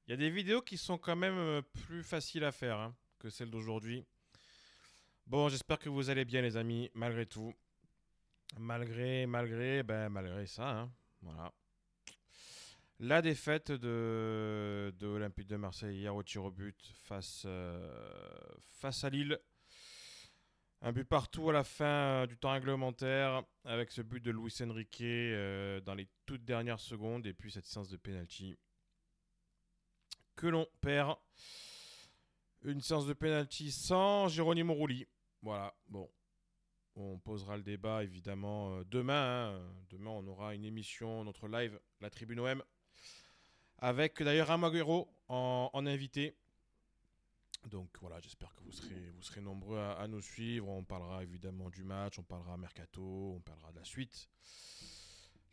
Il y a des vidéos qui sont quand même plus faciles à faire hein, que celles d'aujourd'hui. Bon, j'espère que vous allez bien, les amis, malgré tout. Malgré ça, hein, voilà. La défaite de Olympique de Marseille hier au tir au but face à Lille. Un but partout à la fin du temps réglementaire avec ce but de Luis Enrique dans les toutes dernières secondes et puis cette séance de penalty que l'on perd. Une séance de penalty sans Geronimo Rulli. Voilà, bon. On posera le débat évidemment demain. Hein. Demain, on aura une émission, notre live, la Tribune OM, avec d'ailleurs Amaguero en invité. Donc voilà, j'espère que vous serez nombreux à nous suivre. On parlera évidemment du match, on parlera mercato, on parlera de la suite.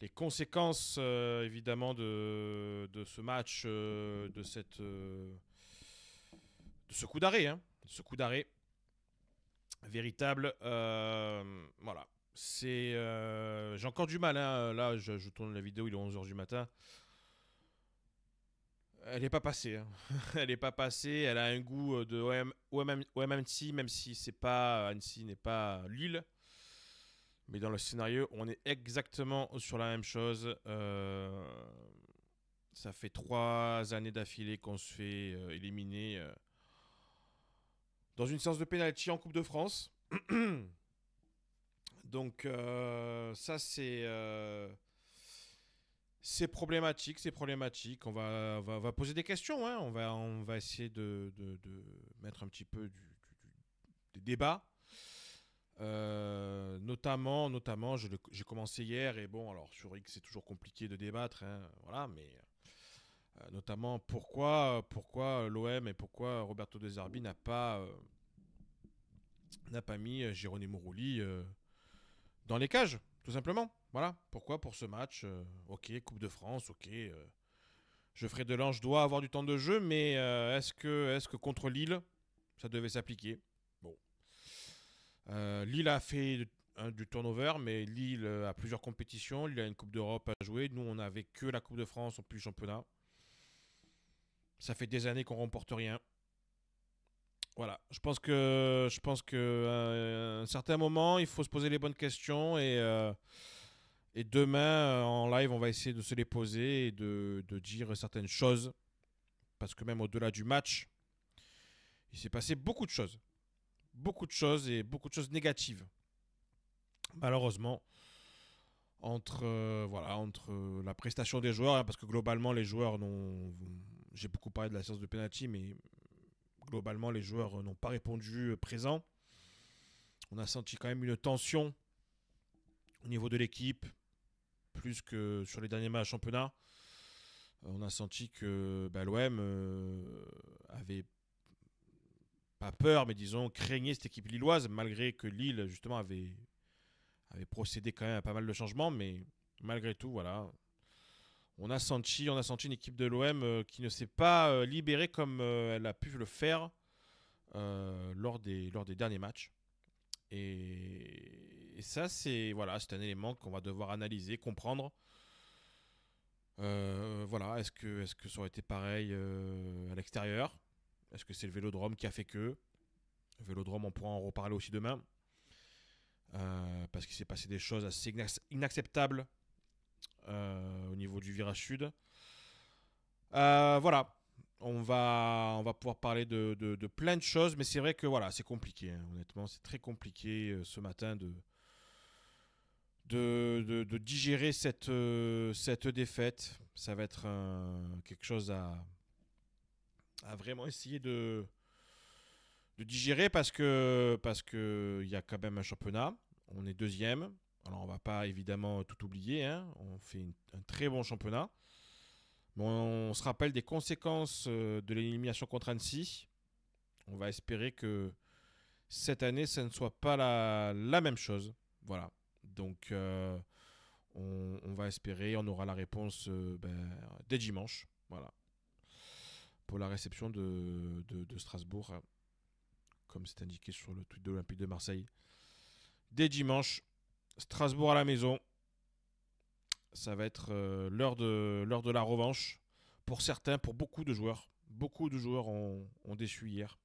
Les conséquences évidemment de ce match, de ce coup d'arrêt, hein, ce coup d'arrêt véritable. Voilà. J'ai encore du mal. Hein. Là, je tourne la vidéo, il est 11h du matin. Elle n'est pas passée. Hein. Elle n'est pas passée. Elle a un goût de OM Annecy, même si c'est pas Annecy n'est pas Lille. Mais dans le scénario, on est exactement sur la même chose. Ça fait 3 années d'affilée qu'on se fait éliminer dans une séance de pénalty en Coupe de France. Donc ça c'est problématique, c'est problématique. On va poser des questions, hein. On va essayer de mettre un petit peu des débats. Notamment, j'ai commencé hier et bon, alors sur X c'est toujours compliqué de débattre, hein, voilà, mais notamment pourquoi l'OM et pourquoi Roberto De Zerbi n'a pas mis Geronimo Rulli dans les cages, tout simplement. Voilà, pourquoi pour ce match. Ok, Coupe de France, ok. Geoffrey Delange doit avoir du temps de jeu, mais est-ce que contre Lille, ça devait s'appliquer. Bon. Lille a fait du turnover, mais Lille a plusieurs compétitions. Lille a une Coupe d'Europe à jouer. Nous, on n'avait que la Coupe de France, en plus le championnat. Ça fait des années qu'on remporte rien. Voilà, je pense que à un certain moment, il faut se poser les bonnes questions et demain en live, on va essayer de se les poser et de dire certaines choses parce que même au-delà du match, il s'est passé beaucoup de choses et beaucoup de choses négatives. Malheureusement, entre la prestation des joueurs, hein, parce que globalement les joueurs n'ont, j'ai beaucoup parlé de la séance de penalty, mais globalement les joueurs n'ont pas répondu présent. On a senti quand même une tension au niveau de l'équipe, plus que sur les derniers matchs championnat. On a senti que l'OM avait pas peur, mais disons craignait cette équipe lilloise, malgré que Lille justement avait procédé quand même à pas mal de changements, mais malgré tout, voilà, on a senti une équipe de l'OM qui ne s'est pas libérée comme elle a pu le faire lors des derniers matchs. Et ça, c'est un élément qu'on va devoir analyser, comprendre. Voilà, est-ce que ça aurait été pareil à l'extérieur? Est-ce que c'est le Vélodrome qui a fait que? Le Vélodrome, on pourra en reparler aussi demain. Parce qu'il s'est passé des choses assez inacceptables au niveau du virage sud. Voilà, on va pouvoir parler de plein de choses, mais c'est vrai que voilà, c'est compliqué. Hein. Honnêtement, c'est très compliqué ce matin de digérer cette défaite. Ça va être quelque chose à vraiment essayer de digérer parce que il y a quand même un championnat. On est deuxième. Alors on va pas évidemment tout oublier. Hein. On fait un très bon championnat. Mais on se rappelle des conséquences de l'élimination contre Annecy. On va espérer que cette année, ça ne soit pas la même chose. Voilà. Donc on va espérer, on aura la réponse dès dimanche. Voilà. Pour la réception de Strasbourg, hein, comme c'est indiqué sur le tweet de l'Olympique de Marseille. Dès dimanche, Strasbourg à la maison. Ça va être l'heure de la revanche pour certains, pour beaucoup de joueurs. Beaucoup de joueurs ont déçu hier.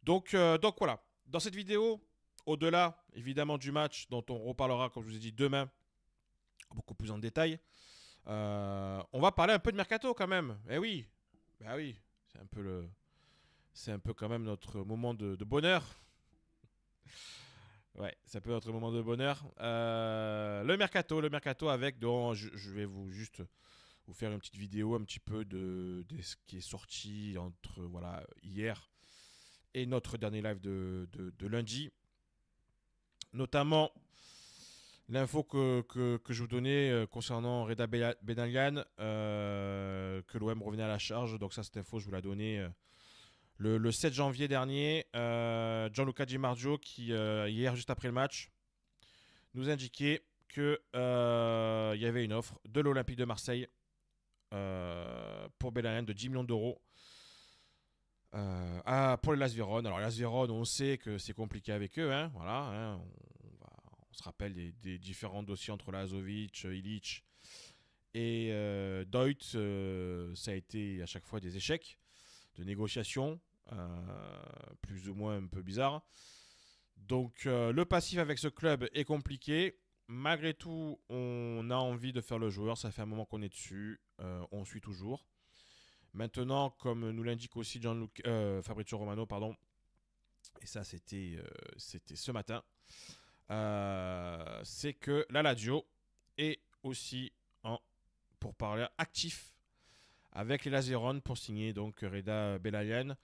Donc voilà, dans cette vidéo, au-delà évidemment du match dont on reparlera, comme je vous ai dit, demain, beaucoup plus en détail, on va parler un peu de mercato quand même. Eh oui, bah oui, c'est un peu quand même notre moment de bonheur. Ouais, c'est un peu notre moment de bonheur. Le mercato avec, donc je vais juste vous faire une petite vidéo un petit peu de ce qui est sorti entre voilà hier et notre dernier live de lundi. Notamment l'info que je vous donnais concernant Reda Benalian, que l'OM revenait à la charge. Donc ça, cette info, je vous l'ai donnée le 7 janvier dernier. Gianluca Di Marzio, qui hier, juste après le match, nous indiquait qu'il y avait une offre de l'Olympique de Marseille pour Benalian de 10 millions d'euros. Pour les Las Véron. Alors, Las Véron, on sait que c'est compliqué avec eux. Hein, voilà, hein, on se rappelle des différents dossiers entre Lazovic, Illich et Deutz. Ça a été à chaque fois des échecs de négociation, plus ou moins un peu bizarre. Donc, le passif avec ce club est compliqué. Malgré tout, on a envie de faire le joueur. Ça fait un moment qu'on est dessus. On suit toujours. Maintenant, comme nous l'indique aussi Fabrizio Romano, pardon, et ça c'était ce matin, c'est que la Lazio est aussi pour parler actif avec les Lazeron pour signer donc Reda Benalian.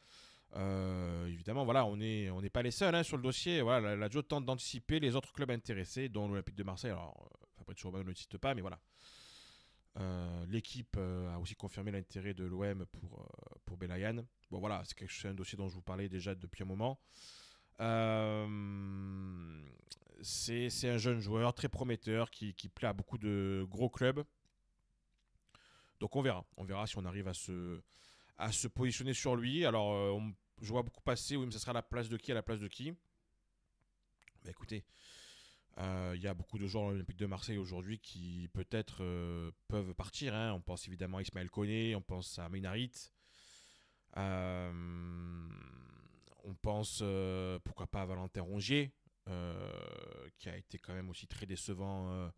Évidemment, voilà, on n'est pas les seuls sur le dossier. Voilà, la Lazio tente d'anticiper les autres clubs intéressés, dont l'Olympique de Marseille. Alors, Fabrizio Romano ne cite pas, mais voilà. L'équipe a aussi confirmé l'intérêt de l'OM pour Belayan. Bon voilà, c'est un dossier dont je vous parlais déjà depuis un moment. C'est un jeune joueur très prometteur qui plaît à beaucoup de gros clubs. Donc on verra si on arrive à se positionner sur lui. Alors je vois beaucoup passer, oui mais ça sera à la place de qui. Bah écoutez, il y a beaucoup de joueurs à l'Olympique de Marseille aujourd'hui qui peut-être peuvent partir. Hein. On pense évidemment à Ismaël Koné, on pense à Menarit. On pense pourquoi pas à Valentin Rongier, qui a été quand même aussi très décevant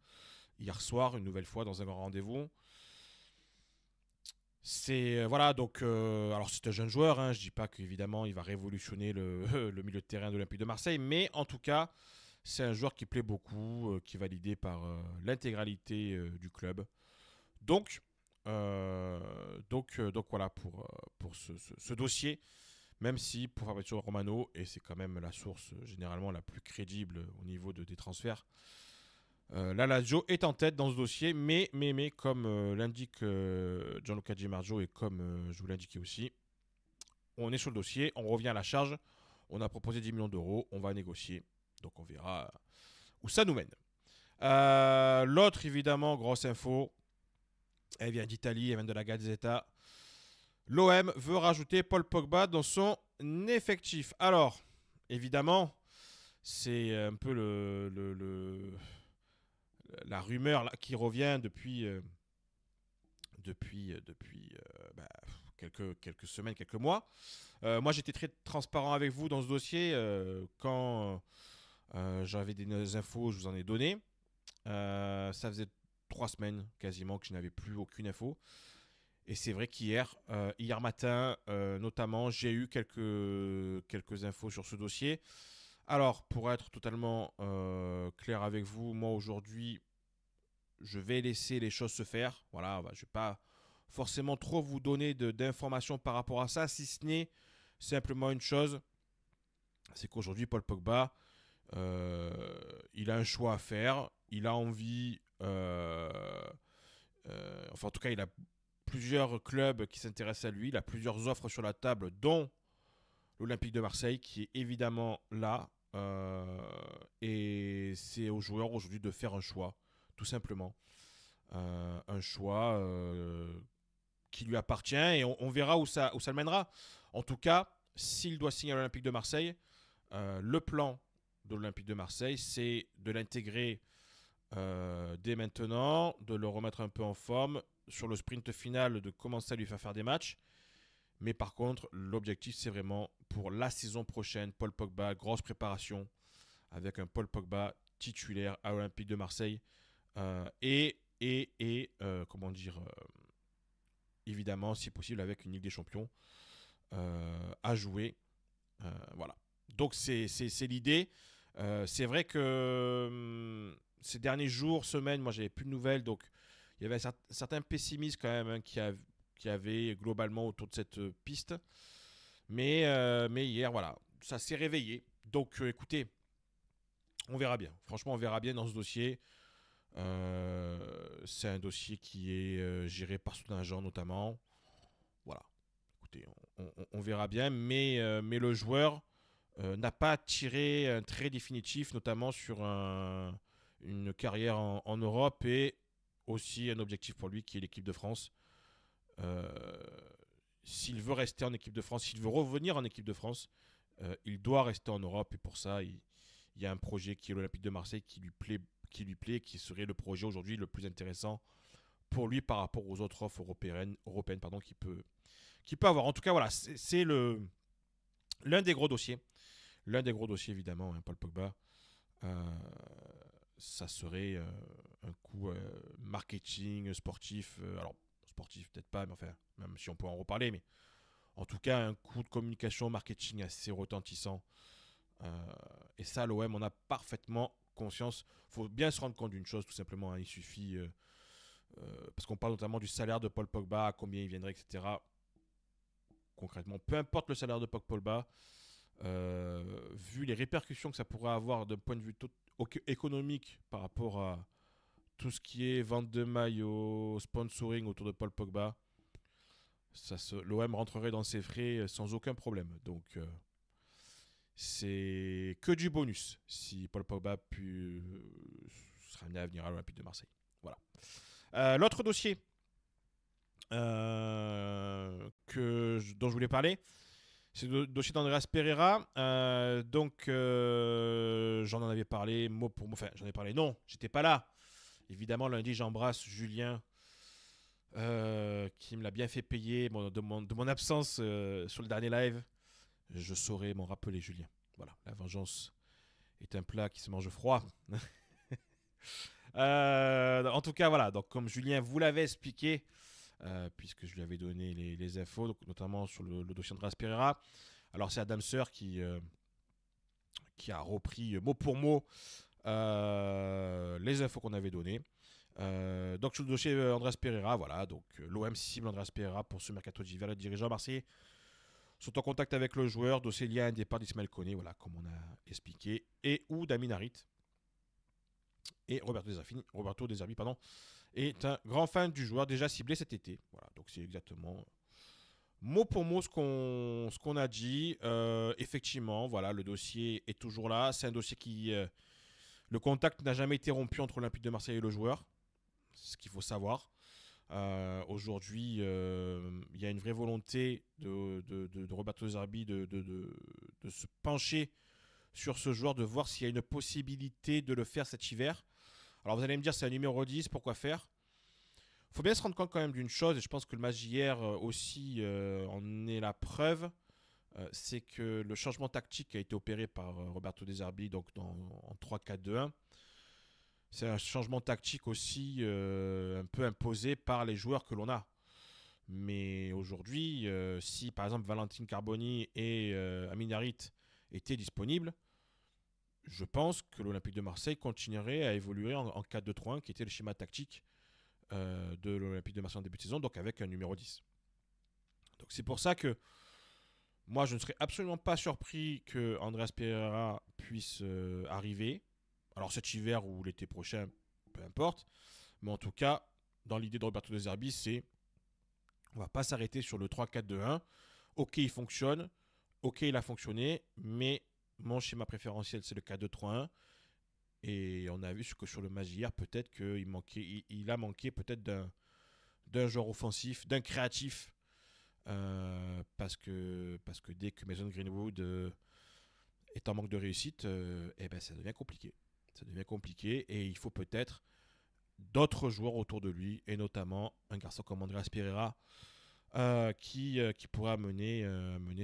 hier soir, une nouvelle fois dans un grand rendez-vous. Voilà, donc alors c'est un jeune joueur, hein, je dis pas qu'évidemment il va révolutionner le milieu de terrain de l'Olympique de Marseille, mais en tout cas c'est un joueur qui plaît beaucoup, qui est validé par l'intégralité du club. Donc voilà pour ce dossier, même si pour Fabrizio Romano, et c'est quand même la source généralement la plus crédible au niveau des transferts, la Lazio est en tête dans ce dossier, mais comme l'indique Gianluca Di Marzio et comme je vous l'indiquais aussi, on est sur le dossier, on revient à la charge, on a proposé 10 millions d'euros, on va négocier, donc on verra où ça nous mène. L'autre, évidemment, grosse info, elle vient d'Italie, elle vient de la Gazzetta. L'OM veut rajouter Paul Pogba dans son effectif. Alors, évidemment, c'est un peu la rumeur là, qui revient depuis quelques semaines, quelques mois. Moi, j'étais très transparent avec vous dans ce dossier. Quand j'avais des infos, je vous en ai donné. Ça faisait 3 semaines quasiment que je n'avais plus aucune info. Et c'est vrai qu'hier matin, notamment, j'ai eu quelques infos sur ce dossier. Alors, pour être totalement clair avec vous, moi aujourd'hui, je vais laisser les choses se faire. Voilà, je ne vais pas forcément trop vous donner d'informations par rapport à ça, si ce n'est simplement une chose, c'est qu'aujourd'hui, Paul Pogba, il a un choix à faire. Il a envie, enfin en tout cas, il a plusieurs clubs qui s'intéressent à lui. Il a plusieurs offres sur la table, dont l'Olympique de Marseille, qui est évidemment là. Et c'est aux joueurs aujourd'hui de faire un choix, tout simplement. Un choix qui lui appartient et on verra où ça le mènera. En tout cas, s'il doit signer à l'Olympique de Marseille, le plan de l'Olympique de Marseille, c'est de l'intégrer dès maintenant, de le remettre un peu en forme, sur le sprint final, de commencer à lui faire des matchs. Mais par contre, l'objectif, c'est vraiment pour la saison prochaine, Paul Pogba, grosse préparation, avec un Paul Pogba titulaire à l'Olympique de Marseille. Comment dire, évidemment, si possible, avec une Ligue des Champions à jouer. Voilà. Donc, c'est l'idée. C'est vrai que ces derniers jours, semaines, moi, j'avais plus de nouvelles. Donc, il y avait certains pessimistes quand même qui avaient globalement autour de cette piste. Mais hier, voilà, ça s'est réveillé. Donc, écoutez, on verra bien. Franchement, on verra bien dans ce dossier. C'est un dossier qui est géré par son agent notamment. Voilà. Écoutez, on verra bien. Mais le joueur n'a pas tiré un trait définitif, notamment sur une carrière en Europe et aussi un objectif pour lui qui est l'équipe de France. Euh, S'il veut rester en équipe de France, s'il veut revenir en équipe de France, il doit rester en Europe et pour ça, il y a un projet qui est l'Olympique de Marseille qui serait le projet aujourd'hui le plus intéressant pour lui par rapport aux autres offres européennes qu'il peut avoir. En tout cas, voilà, c'est l'un des gros dossiers. L'un des gros dossiers, évidemment, hein, Paul Pogba. Euh, Ça serait un coup marketing, sportif. Alors, sportif, peut-être pas, mais enfin, même si on peut en reparler, mais en tout cas, un coup de communication, marketing assez retentissant. Et ça, l'OM en a parfaitement conscience. Il faut bien se rendre compte d'une chose, tout simplement. Hein, il suffit. Parce qu'on parle notamment du salaire de Paul Pogba, à combien il viendrait, etc. Concrètement, peu importe le salaire de Paul Pogba, vu les répercussions que ça pourrait avoir d'un point de vue économique par rapport à tout ce qui est vente de maillots, sponsoring autour de Paul Pogba, l'OM rentrerait dans ses frais sans aucun problème. Donc, c'est que du bonus si Paul Pogba sera amené à venir à l'Olympique de Marseille. Voilà. L'autre dossier dont je voulais parler, c'est le dossier d'Andreas Pereira. J'en avais parlé mot pour mot. Enfin, j'en ai parlé. Non, j'étais pas là. Évidemment, lundi, j'embrasse Julien qui me l'a bien fait payer de mon absence sur le dernier live. Je saurais m'en rappeler, Julien. Voilà, la vengeance est un plat qui se mange froid. En tout cas, voilà. Donc, comme Julien vous l'avait expliqué, puisque je lui avais donné les infos, donc, notamment sur le dossier Andreas Pereira. Alors, c'est Adam Seur qui a repris mot pour mot les infos qu'on avait données. Donc, sur le dossier Andreas Pereira, voilà. Donc, l'OM cible Andreas Pereira pour ce mercato d'hiver. Les dirigeants marseillais sont en contact avec le joueur. Dossier lié à un départ d'Ismaël Koné, voilà, comme on a expliqué, et ou d'Amin Harit. Et Roberto De Zerbi, pardon, est un grand fan du joueur déjà ciblé cet été. Voilà, donc c'est exactement mot pour mot ce qu'on a dit. Effectivement, voilà, le dossier est toujours là. C'est un dossier qui... le contact n'a jamais été rompu entre l'Olympique de Marseille et le joueur. C'est ce qu'il faut savoir. Aujourd'hui, il y a une vraie volonté de Roberto De Zerbi de se pencher sur ce joueur, de voir s'il y a une possibilité de le faire cet hiver. Alors vous allez me dire, c'est un numéro 10, pourquoi faire? Il faut bien se rendre compte quand même d'une chose, et je pense que le match d'hier aussi en est la preuve, c'est que le changement tactique qui a été opéré par Roberto De Zerbi donc en 3-4-2-1, c'est un changement tactique aussi un peu imposé par les joueurs que l'on a. Mais aujourd'hui, si par exemple Valentin Carboni et Amin Harit étaient disponibles, je pense que l'Olympique de Marseille continuerait à évoluer en 4-2-3-1, qui était le schéma tactique de l'Olympique de Marseille en début de saison, donc avec un numéro 10. Donc c'est pour ça que moi, je ne serais absolument pas surpris que Andreas Pereira puisse arriver. Alors cet hiver ou l'été prochain, peu importe. Mais en tout cas, dans l'idée de Roberto De Zerbi, c'est on va pas s'arrêter sur le 3-4-2-1. Ok, il fonctionne. Ok, il a fonctionné. Mais mon schéma préférentiel, c'est le 4-2-3-1. Et on a vu que sur le match hier, peut-être il a manqué peut-être d'un joueur offensif, d'un créatif. Parce que dès que Mason Greenwood est en manque de réussite, eh ben, ça devient compliqué. Ça devient compliqué et il faut peut-être d'autres joueurs autour de lui, et notamment un garçon comme Andreas Pereira qui pourra mener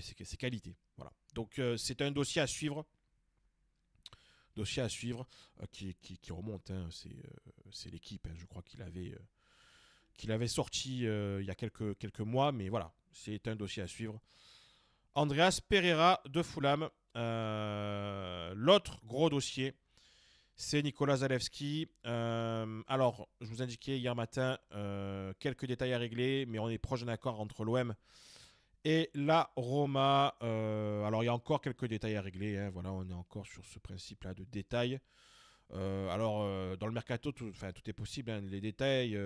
ses qualités. Voilà. Donc c'est un dossier à suivre. Qui remonte. Hein. C'est l'équipe. Hein. Je crois qu'il avait sorti il y a quelques mois, mais voilà, c'est un dossier à suivre. Andreas Pereira de Fulham. L'autre gros dossier, c'est Nicolas Zalewski. Alors, je vous indiquais hier matin quelques détails à régler, mais on est proche d'un accord entre l'OM et la Roma. Alors, il y a encore quelques détails à régler. Hein, voilà, on est encore sur ce principe-là de détails. Dans le mercato, tout est possible. Hein, les détails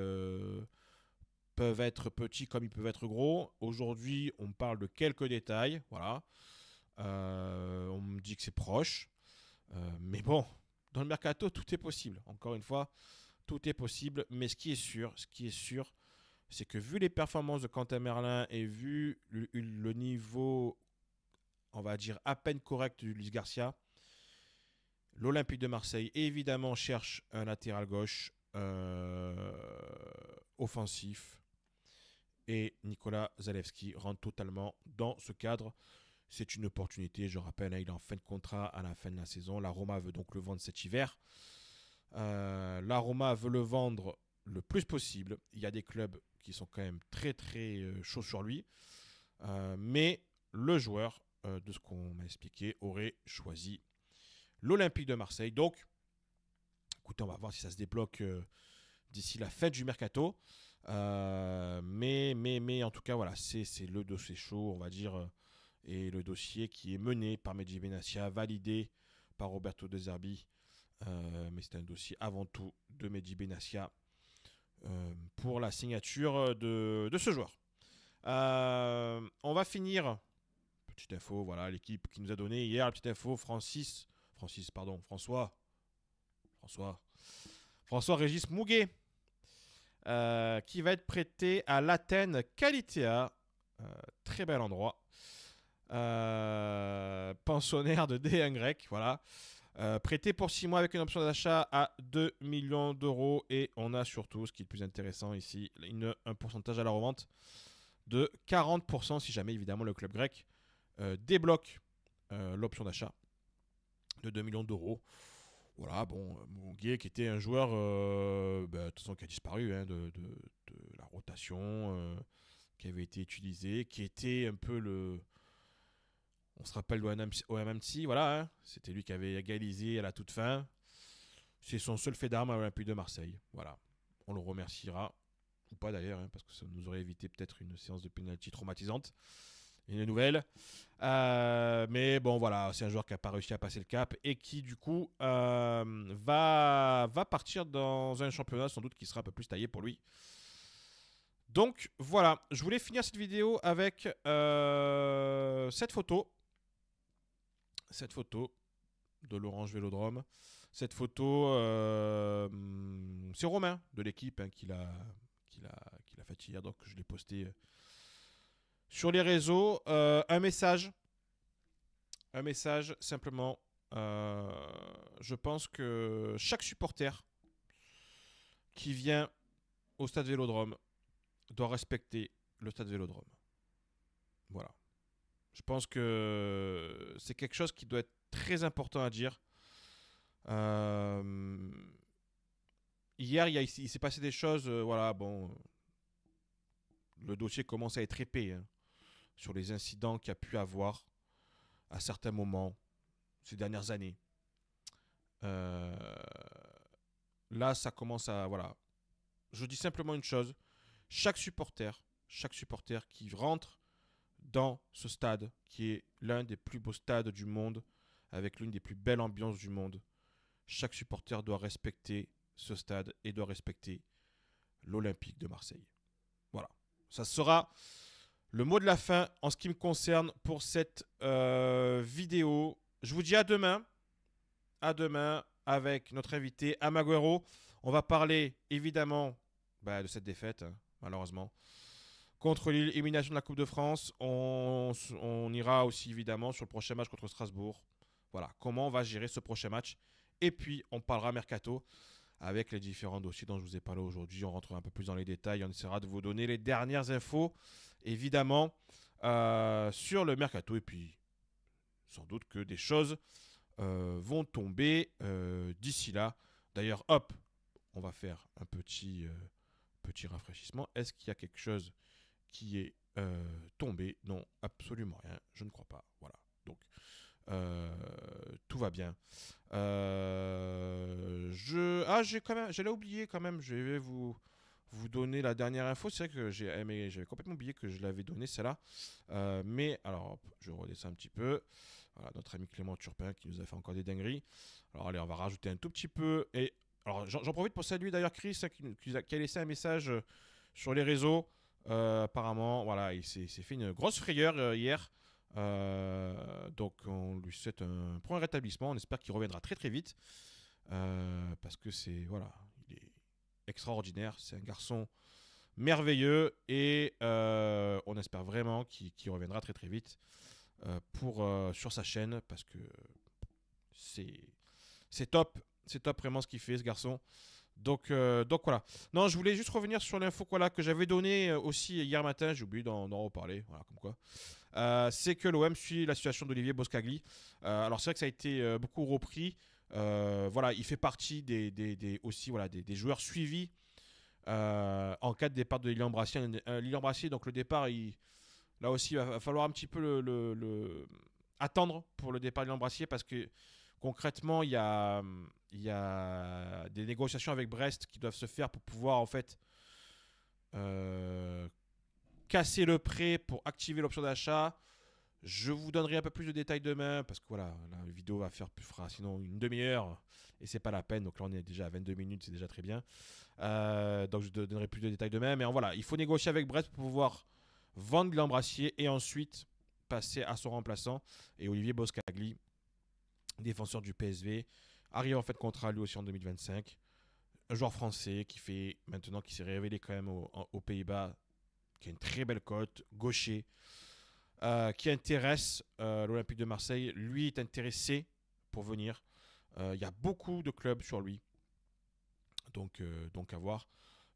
peuvent être petits comme ils peuvent être gros. Aujourd'hui, on parle de quelques détails. Voilà. On me dit que c'est proche. Mais bon, dans le mercato, tout est possible. Encore une fois, tout est possible. Mais ce qui est sûr, c'est que vu les performances de Quentin Merlin et vu le niveau, on va dire, à peine correct de Luis Garcia, l'Olympique de Marseille, évidemment, cherche un latéral gauche offensif. Et Nicolas Zalewski rentre totalement dans ce cadre. C'est une opportunité, je rappelle, hein, il est en fin de contrat à la fin de la saison. La Roma veut donc le vendre cet hiver. La Roma veut le vendre le plus possible. Il y a des clubs qui sont quand même très très chauds sur lui. Mais le joueur, de ce qu'on m'a expliqué, aurait choisi l'Olympique de Marseille. Donc, écoutez, on va voir si ça se débloque d'ici la fin du mercato. Mais en tout cas, voilà, c'est le dossier chaud, on va dire. Et le dossier qui est mené par Mehdi Benassia, validé par Roberto De Zerbi. Mais c'est un dossier avant tout de Mehdi Benassia pour la signature de ce joueur. On va finir. Petite info, voilà, l'équipe qui nous a donné hier, la petite info, François Régis Mouguet, qui va être prêté à l'Athènes Kalitea. Très bel endroit. Pensionnaire de D1 grec, voilà. Prêté pour 6 mois avec une option d'achat à 2 millions d'euros. Et on a surtout, ce qui est le plus intéressant ici, un pourcentage à la revente de 40% si jamais évidemment le club grec débloque l'option d'achat de 2 millions d'euros. Voilà, bon, Mouguet qui était un joueur de toute façon, qui a disparu hein, de la rotation, qui avait été utilisé, qui était un peu le... On se rappelle d'OMMC, voilà, hein, c'était lui qui avait égalisé à la toute fin. C'est son seul fait d'armes à l'Olympique de Marseille. Voilà, on le remerciera, ou pas d'ailleurs, hein, parce que ça nous aurait évité peut-être une séance de pénalty traumatisante. Une nouvelle. Mais bon, voilà, c'est un joueur qui n'a pas réussi à passer le cap et qui, du coup, va partir dans un championnat sans doute qui sera un peu plus taillé pour lui. Donc, voilà, je voulais finir cette vidéo avec cette photo. Cette photo de l'Orange Vélodrome. Cette photo, c'est Romain de l'équipe hein, qui l'a fait hier, donc je l'ai posté sur les réseaux. Un message simplement. Je pense que chaque supporter qui vient au stade Vélodrome doit respecter le stade Vélodrome. Voilà. Je pense que c'est quelque chose qui doit être très important à dire. Hier, il s'est passé des choses. Voilà, bon. Le dossier commence à être épais hein, sur les incidents qu'il y a pu avoir à certains moments ces dernières années. Là, ça commence à... Voilà. Je dis simplement une chose. Chaque supporter qui rentre dans ce stade, qui est l'un des plus beaux stades du monde, avec l'une des plus belles ambiances du monde, chaque supporter doit respecter ce stade et doit respecter l'Olympique de Marseille. Voilà. Ça sera le mot de la fin en ce qui me concerne pour cette vidéo. Je vous dis à demain. À demain avec notre invité Amaguero. On va parler évidemment de cette défaite, hein, malheureusement. Contre Lille, élimination de la Coupe de France. On ira aussi évidemment sur le prochain match contre Strasbourg. Voilà, comment on va gérer ce prochain match Et puis, on parlera mercato avec les différents dossiers dont je vous ai parlé aujourd'hui. On rentrera un peu plus dans les détails. On essaiera de vous donner les dernières infos, évidemment, sur le mercato. Et puis, sans doute que des choses vont tomber d'ici là. D'ailleurs, hop, on va faire un petit rafraîchissement. Est-ce qu'il y a quelque chose qui est tombé? Non, absolument rien. Je ne crois pas. Voilà. Donc, tout va bien. J'allais oublier quand même. Je vais vous donner la dernière info. C'est vrai que j'avais complètement oublié que je l'avais donné celle-là. Mais alors, hop, je redescends un petit peu. Voilà, notre ami Clément Turpin qui nous a fait encore des dingueries. Alors allez, on va rajouter un tout petit peu. Et alors j'en profite pour saluer d'ailleurs Chris qui a laissé un message sur les réseaux. Apparemment, voilà, il s'est fait une grosse frayeur hier. Donc on lui souhaite un prompt rétablissement. On espère qu'il reviendra très très vite. Parce que voilà, il est extraordinaire. C'est un garçon merveilleux. Et on espère vraiment qu'il reviendra très très vite sur sa chaîne. Parce que c'est top. C'est top vraiment ce qu'il fait ce garçon. Donc voilà. Non, je voulais juste revenir sur l'info que j'avais donnée aussi hier matin. J'ai oublié d'en reparler. Voilà, comme quoi. C'est que l'OM suit la situation d'Olivier Boscagli. Alors c'est vrai que ça a été beaucoup repris. Voilà, il fait partie aussi des joueurs suivis en cas de départ de Lilian Brassier. Lilian Brassier, donc le départ, là aussi, il va falloir un petit peu attendre pour le départ de Lilian Brassier parce que concrètement, il y a des négociations avec Brest qui doivent se faire pour pouvoir en fait casser le prêt pour activer l'option d'achat. Je vous donnerai un peu plus de détails demain parce que voilà, la vidéo fera sinon une demi-heure et c'est pas la peine. Donc là, on est déjà à 22 minutes, c'est déjà très bien. Donc je donnerai plus de détails demain. Mais voilà, il faut négocier avec Brest pour pouvoir vendre l'Embrassier et ensuite passer à son remplaçant. Et Olivier Boscagli, défenseur du PSV, arrive en fait contrat lui aussi en 2025. Un joueur français qui s'est révélé quand même aux Pays-Bas, qui a une très belle cote, gaucher, qui intéresse l'Olympique de Marseille. Lui est intéressé pour venir. Il y a beaucoup de clubs sur lui. Donc à voir.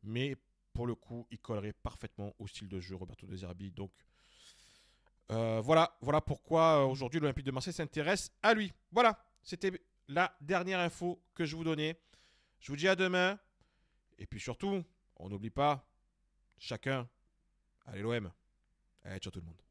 Mais pour le coup, il collerait parfaitement au style de jeu Roberto De Zerbi. Donc voilà pourquoi aujourd'hui l'Olympique de Marseille s'intéresse à lui. Voilà, c'était la dernière info que je vous donnais. Je vous dis à demain. Et puis surtout, on n'oublie pas, chacun, allez l'OM. Allez, ciao tout le monde.